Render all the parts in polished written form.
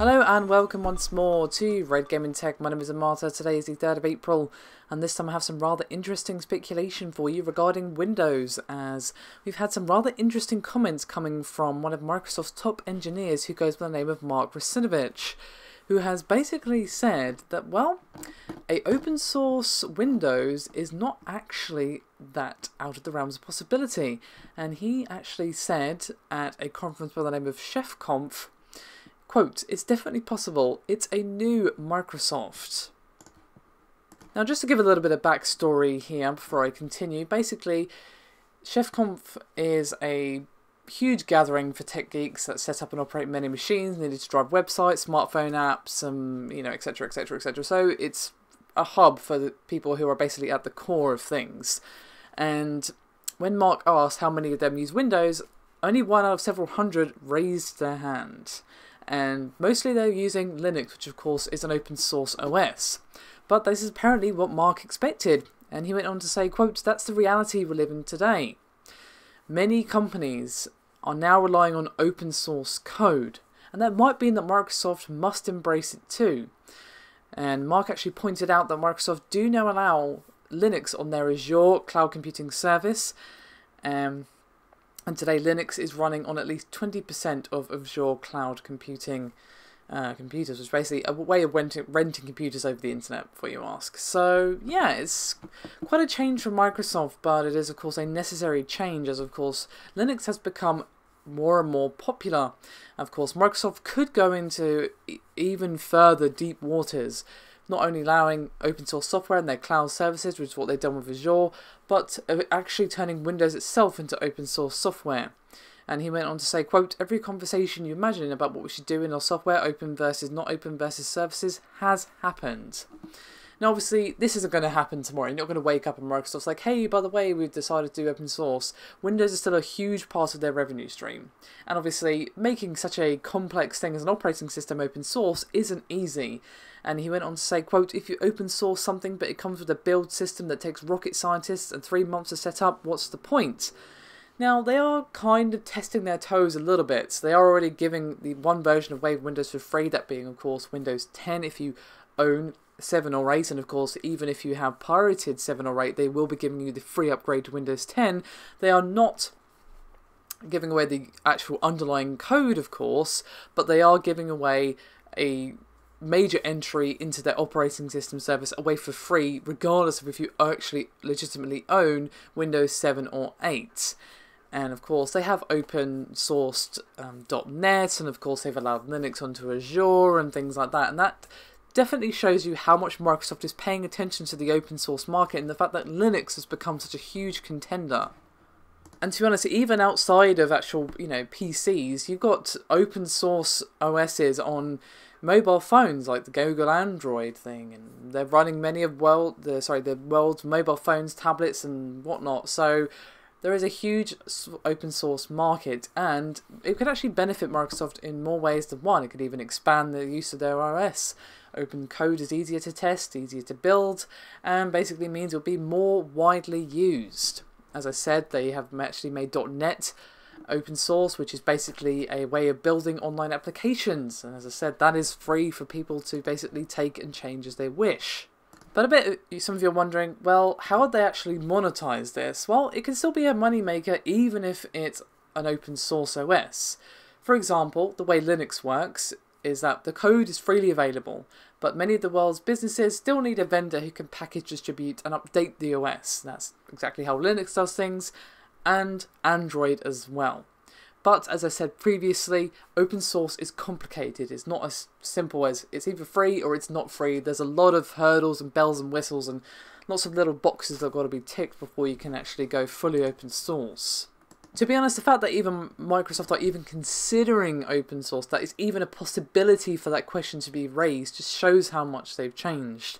Hello and welcome once more to Red Gaming Tech. My name is Amata. Today is the 3rd of April and this time I have some rather interesting speculation for you regarding Windows, as we've had some rather interesting comments coming from one of Microsoft's top engineers who goes by the name of Mark Russinovich, who has basically said that, well, a open source Windows is not actually that out of the realms of possibility. And he actually said at a conference by the name of ChefConf, quote, "It's definitely possible. It's a new Microsoft." Now, just to give a little bit of backstory here before I continue, basically, ChefConf is a huge gathering for tech geeks that set up and operate many machines needed to drive websites, smartphone apps, etc., etc., etc. So it's a hub for the people who are basically at the core of things. And when Mark asked how many of them use Windows, only one out of several hundred raised their hand. And mostly they're using Linux, which of course is an open source OS. But this is apparently what Mark expected, and he went on to say, quote, "That's the reality we live in today. Many companies are now relying on open source code, and that might mean that Microsoft must embrace it too." And Mark actually pointed out that Microsoft do now allow Linux on their Azure cloud computing service, and today Linux is running on at least 20% of Azure cloud computing computers, which is basically a way of renting computers over the internet, before you ask. So yeah, it's quite a change from Microsoft, but it is of course a necessary change, as of course Linux has become more and more popular. Of course, Microsoft could go into even further deep waters, not only allowing open source software in their cloud services, which is what they've done with Azure, but actually turning Windows itself into open source software. And he went on to say, quote, "Every conversation you imagine about what we should do in our software, open versus not open versus services, has happened." Now obviously this isn't going to happen tomorrow. You're not going to wake up and Microsoft's like, "Hey, by the way, we've decided to do open source." Windows is still a huge part of their revenue stream. And obviously making such a complex thing as an operating system open source isn't easy. And he went on to say, quote, "If you open source something but it comes with a build system that takes rocket scientists and 3 months to set up, what's the point?" Now, they are kind of testing their toes a little bit. They are already giving the one version of Wave Windows for free, that being, of course, Windows 10 if you own 7 or 8, and of course, even if you have pirated 7 or 8, they will be giving you the free upgrade to Windows 10. They are not giving away the actual underlying code, of course, but they are giving away a major entry into their operating system service away for free, regardless of if you actually legitimately own Windows 7 or 8. And of course, they have open sourced .NET, and of course, they've allowed Linux onto Azure and things like that. And that definitely shows you how much Microsoft is paying attention to the open source market and the fact that Linux has become such a huge contender. And to be honest, even outside of actual, PCs, you've got open source OSs on mobile phones like the Google Android thing, and they're running many of the world's mobile phones, tablets, and whatnot. So there is a huge open source market, and it could actually benefit Microsoft in more ways than one. It could even expand the use of their OS. Open code is easier to test, easier to build, and basically means it will be more widely used. As I said, they have actually made .NET open source, which is basically a way of building online applications. And as I said, that is free for people to basically take and change as they wish. But some of you are wondering, well, how would they actually monetize this? Well, it can still be a moneymaker even if it's an open source OS. For example, the way Linux works is that the code is freely available, but many of the world's businesses still need a vendor who can package, distribute, and update the OS. That's exactly how Linux does things, and Android as well. But as I said previously, open source is complicated. It's not as simple as it's either free or it's not free. There's a lot of hurdles and bells and whistles and lots of little boxes that have got to be ticked before you can actually go fully open source. To be honest, the fact that even Microsoft are even considering open source, that is even a possibility for that question to be raised, just shows how much they've changed.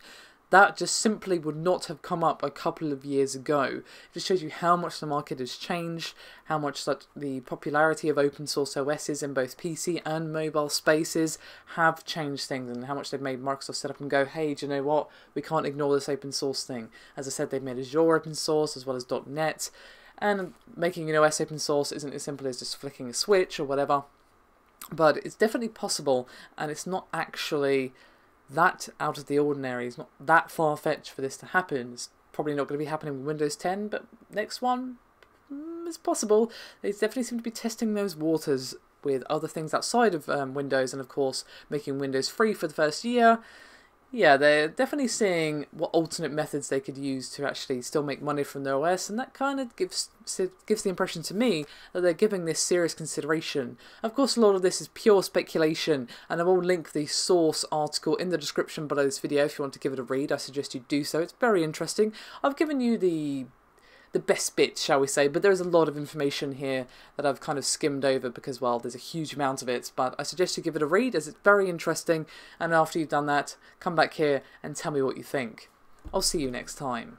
That just simply would not have come up a couple of years ago. It just shows you how much the market has changed, how much that the popularity of open source OSs in both PC and mobile spaces have changed things, and how much they've made Microsoft sit up and go, "Hey, do you know what? We can't ignore this open source thing." As I said, they've made Azure open source as well as .NET, and making an OS open source isn't as simple as just flicking a switch or whatever. But it's definitely possible, and it's not actually that out of the ordinary. It's not that far-fetched for this to happen. It's probably not going to be happening with Windows 10, but next one is possible. They definitely seem to be testing those waters with other things outside of Windows, and of course making Windows free for the first year. Yeah, they're definitely seeing what alternate methods they could use to actually still make money from their OS, and that kind of gives the impression to me that they're giving this serious consideration. Of course, a lot of this is pure speculation, and I will link the source article in the description below this video if you want to give it a read. I suggest you do so. It's very interesting. I've given you the best bits, shall we say, but there's a lot of information here that I've kind of skimmed over because, well, there's a huge amount of it, but I suggest you give it a read as it's very interesting, and after you've done that, come back here and tell me what you think. I'll see you next time.